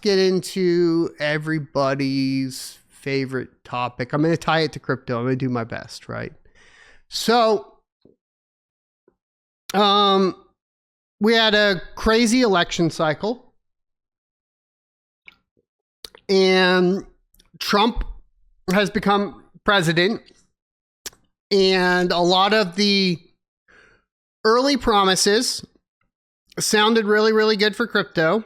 get into everybody's favorite topic. I'm going to tie it to crypto. I'm going to do my best, right? So, we had a crazy election cycle, and Trump has become president, and a lot of the early promises sounded really, really good for crypto.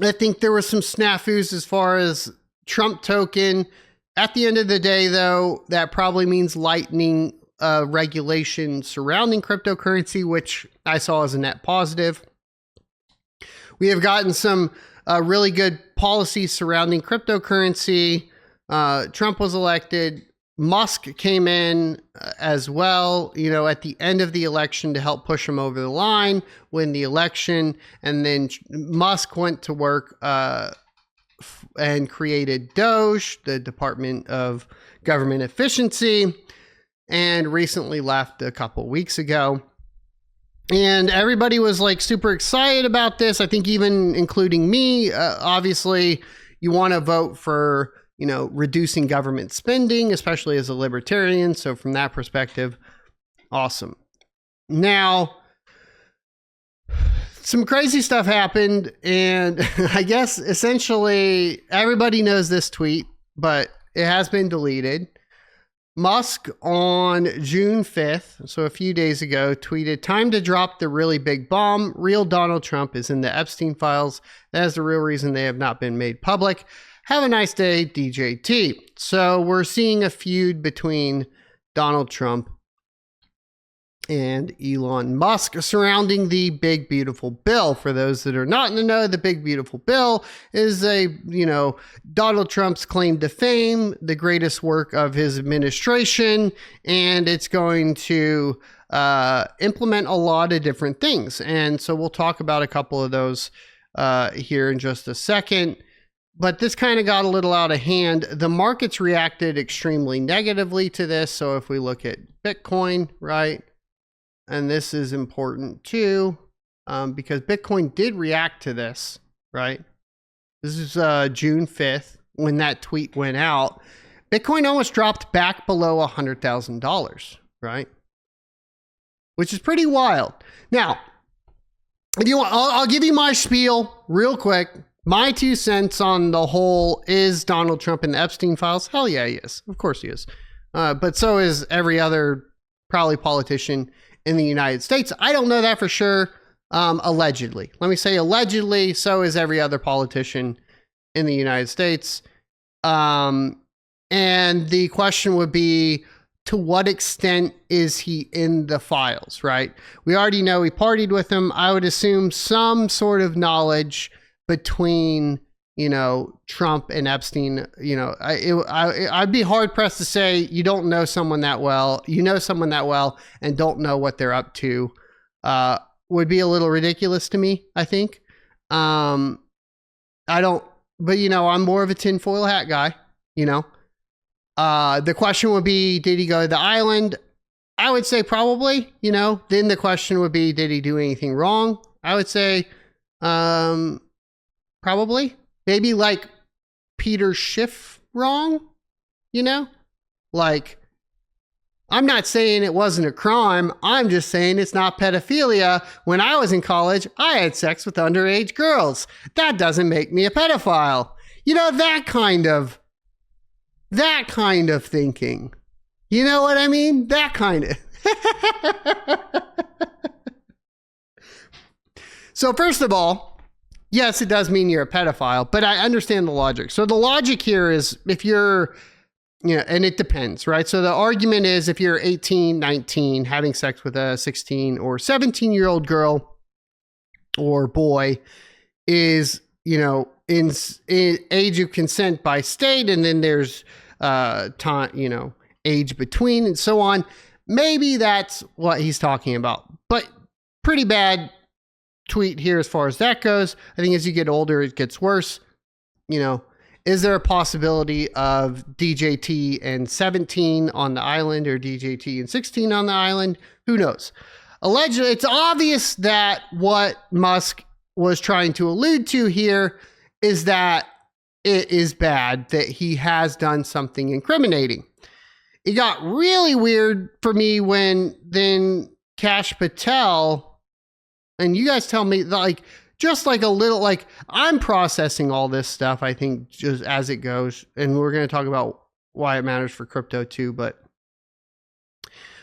I think there were some snafus as far as Trump token. At the end of the day, though, that probably means lightening regulation surrounding cryptocurrency, which I saw as a net positive. We have gotten some really good policies surrounding cryptocurrency. Trump was elected. Musk came in as well, you know, at the end of the election to help push him over the line, win the election. And then Musk went to work and created Doge, the Department of Government Efficiency, and recently left a couple weeks ago. And everybody was like super excited about this. I think even including me. Obviously, you want to vote for, you know, reducing government spending, especially as a libertarian. So from that perspective, awesome. Now, some crazy stuff happened, and I guess essentially everybody knows this tweet, but it has been deleted. Musk on June 5th, so a few days ago, tweeted, "Time to drop the really big bomb. Real Donald Trump is in the Epstein files. That is the real reason they have not been made public. Have a nice day, DJT." So we're seeing a feud between Donald Trump and Elon Musk surrounding the Big Beautiful Bill. For those that are not in the know, the Big Beautiful Bill is Donald Trump's claim to fame, the greatest work of his administration, and it's going to implement a lot of different things. And so we'll talk about a couple of those here in just a second. But this kind of got a little out of hand. The markets reacted extremely negatively to this. So if we look at Bitcoin, right? And this is important too, because Bitcoin did react to this, right? This is June 5th when that tweet went out. Bitcoin almost dropped back below $100,000, right? Which is pretty wild. Now, if you want, I'll give you my spiel real quick. My 2 cents on the whole, is Donald Trump in the Epstein files? Hell yeah, he is. Of course he is. But so is every other probably politician in the United States. I don't know that for sure. Allegedly. Let me say allegedly, so is every other politician in the United States. And the question would be, to what extent is he in the files, right? We already know he partied with him. I would assume some sort of knowledge between, you know, Trump and Epstein. You know, I'd be hard pressed to say you don't know someone that well. You know someone that well and don't know what they're up to. Would be a little ridiculous to me, I think. I don't, but you know, I'm more of a tinfoil hat guy, you know. The question would be, did he go to the island? I would say probably, you know. Then the question would be, did he do anything wrong? I would say, probably. Maybe like Peter Schiff wrong, you know? Like, I'm not saying it wasn't a crime. I'm just saying it's not pedophilia. When I was in college, I had sex with underage girls. That doesn't make me a pedophile. You know, that kind of thinking. You know what I mean? That kind of. So first of all, yes, it does mean you're a pedophile, but I understand the logic. So the logic here is if you're, you know, and it depends, right? So the argument is if you're 18, 19, having sex with a 16 or 17-year-old girl or boy is, you know, in age of consent by state, and then there's time, you know, age between and so on. Maybe that's what he's talking about, but pretty bad tweet here as far as that goes. I think as you get older, it gets worse. You know, is there a possibility of DJT and 17 on the island or DJT and 16 on the island? Who knows? Allegedly, it's obvious that what Musk was trying to allude to here is that it is bad that he has done something incriminating. It got really weird for me when then Kash Patel, and you guys tell me, like, just like a little, like, I'm processing all this stuff, I think, just as it goes, and we're going to talk about why it matters for crypto too, but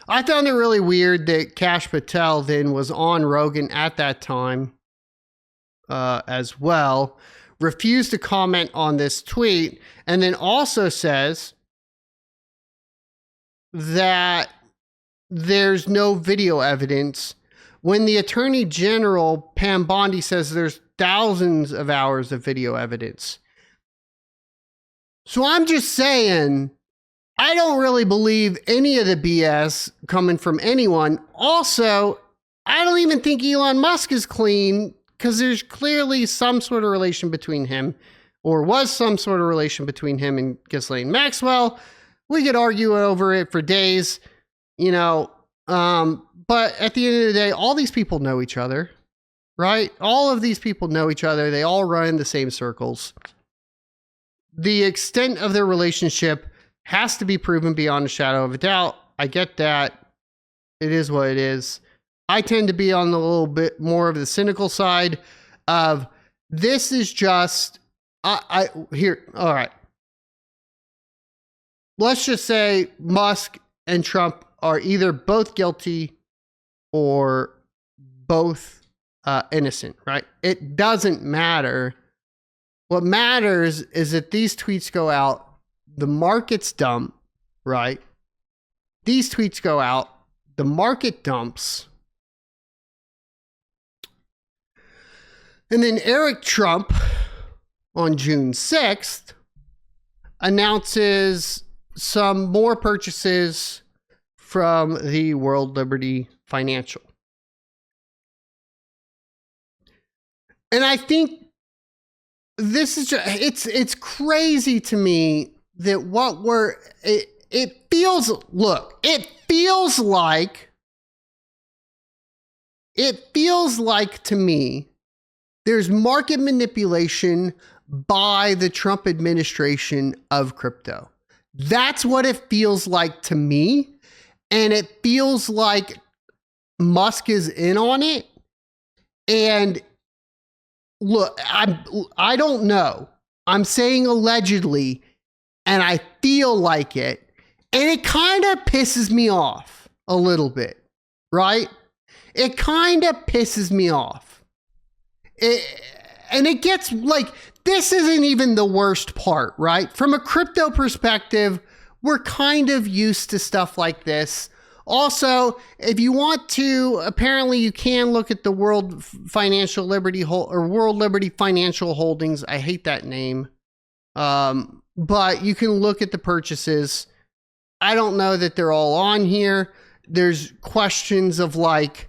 I found it really weird that Kash Patel then was on Rogan at that time as well, refused to comment on this tweet, and then also says that there's no video evidence when the Attorney General, Pam Bondi, says there's thousands of hours of video evidence. So I'm just saying, I don't really believe any of the BS coming from anyone. Also, I don't even think Elon Musk is clean, because there's clearly some sort of relation between him, or was some sort of relation between him and Ghislaine Maxwell. We could argue over it for days, you know, but at the end of the day, all these people know each other, right? All of these people know each other. They all run in the same circles. The extent of their relationship has to be proven beyond a shadow of a doubt. I get that. It is what it is. I tend to be on the little bit more of the cynical side of this is just, here, all right. Let's just say Musk and Trump are either both guilty or both innocent, right? It doesn't matter. What matters is that these tweets go out, the market's dump, right? These tweets go out, the market dumps. And then Eric Trump on June 6th announces some more purchases from the World Liberty Financial. And I think this is just, it's crazy to me that what we're, it feels like to me, there's market manipulation by the Trump administration of crypto. That's what it feels like to me. And it feels like Musk is in on it. And look, I don't know. I'm saying allegedly, and I feel like it. And it kind of pisses me off a little bit, right? It kind of pisses me off. And it gets like, this isn't even the worst part, right? From a crypto perspective, we're kind of used to stuff like this. Also, if you want to, apparently you can look at the World Financial Liberty or World Liberty Financial Holdings. I hate that name. But you can look at the purchases. I don't know that they're all on here. There's questions of like,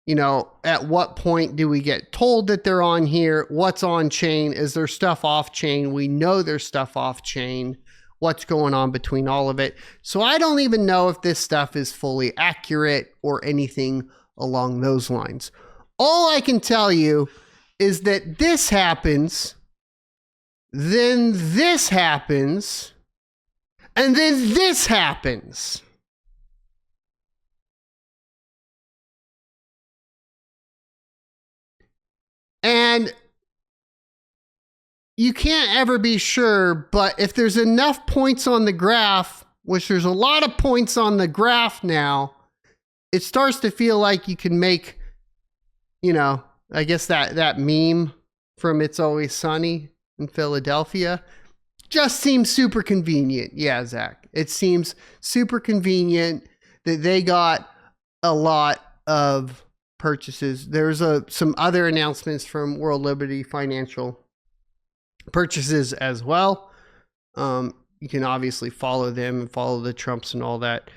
you know, at what point do we get told that they're on here? What's on chain? Is there stuff off chain? We know there's stuff off chain. What's going on between all of it? So I don't even know if this stuff is fully accurate or anything along those lines. All I can tell you is that this happens, then this happens, and then this happens. And you can't ever be sure, but if there's enough points on the graph, which there's a lot of points on the graph now, it starts to feel like you can make, you know, I guess that meme from It's Always Sunny in Philadelphia just seems super convenient. Yeah, Zach, it seems super convenient that they got a lot of purchases. There's some other announcements from World Liberty Financial purchases as well. You can obviously follow them and follow the Trumps and all that.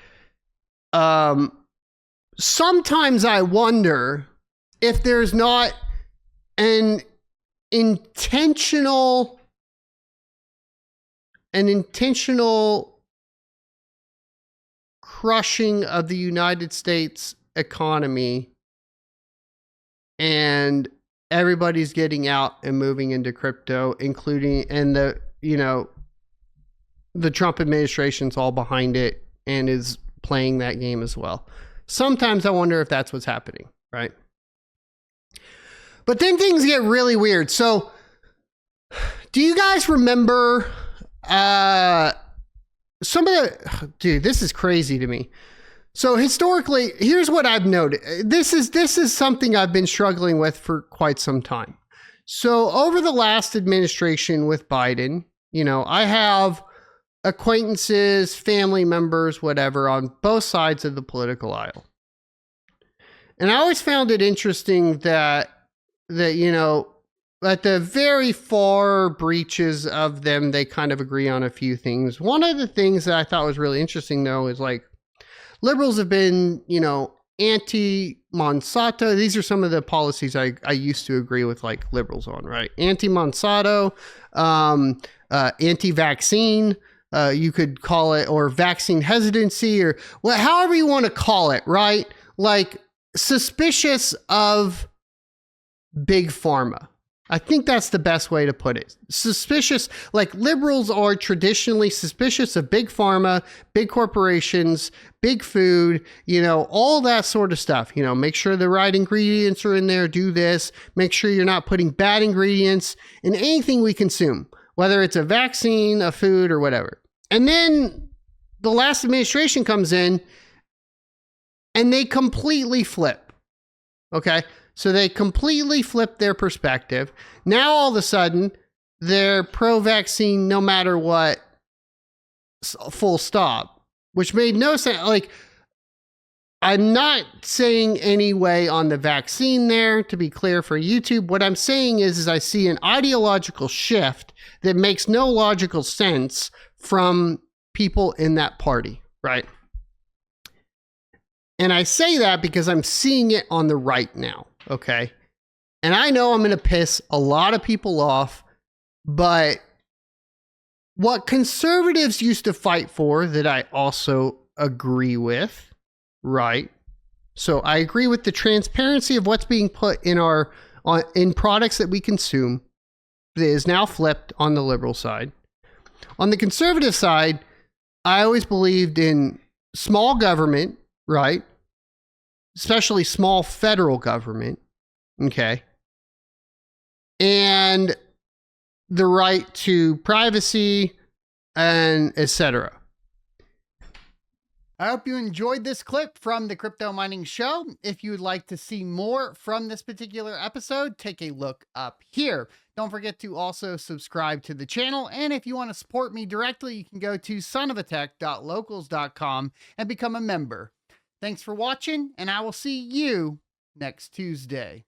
Sometimes I wonder if there's not an intentional crushing of the United States economy and everybody's getting out and moving into crypto, including, and the, you know, the Trump administration's all behind it and is playing that game as well. Sometimes I wonder if that's what's happening, right? But then things get really weird. So do you guys remember some of the, dude, this is crazy to me. So historically, here's what I've noted. This is something I've been struggling with for quite some time. So over the last administration with Biden, you know, I have acquaintances, family members, whatever, on both sides of the political aisle. And I always found it interesting that you know, at the very far breaches of them, they kind of agree on a few things. One of the things that I thought was really interesting, though, is like liberals have been, you know, anti-Monsanto. These are some of the policies I used to agree with, like, liberals on, right? Anti-Monsanto, anti-vaccine, you could call it, or vaccine hesitancy, or well, however you want to call it, right? Like, suspicious of big pharma. I think that's the best way to put it. Suspicious, like liberals are traditionally suspicious of big pharma, big corporations, big food, you know, all that sort of stuff. You know, make sure the right ingredients are in there, do this, make sure you're not putting bad ingredients in anything we consume, whether it's a vaccine, a food, or whatever. And then the last administration comes in and they completely flip. Okay? So they completely flip their perspective. Now all of a sudden, they're pro-vaccine no matter what, full stop, which made no sense. Like, I'm not saying any way on the vaccine there, to be clear for YouTube. What I'm saying is I see an ideological shift that makes no logical sense from people in that party, right? And I say that because I'm seeing it on the right now. Okay. And I know I'm going to piss a lot of people off, but what conservatives used to fight for that I also agree with, right? So I agree with the transparency of what's being put in in products that we consume that is now flipped on the liberal side. On the conservative side, I always believed in small government, right? Especially small federal government, okay? And the right to privacy and etc. I hope you enjoyed this clip from the Crypto Mining Show. If you would like to see more from this particular episode, take a look up here. Don't forget to also subscribe to the channel. And if you want to support me directly, you can go to sonofatech.locals.com and become a member. Thanks for watching, and I will see you next Tuesday.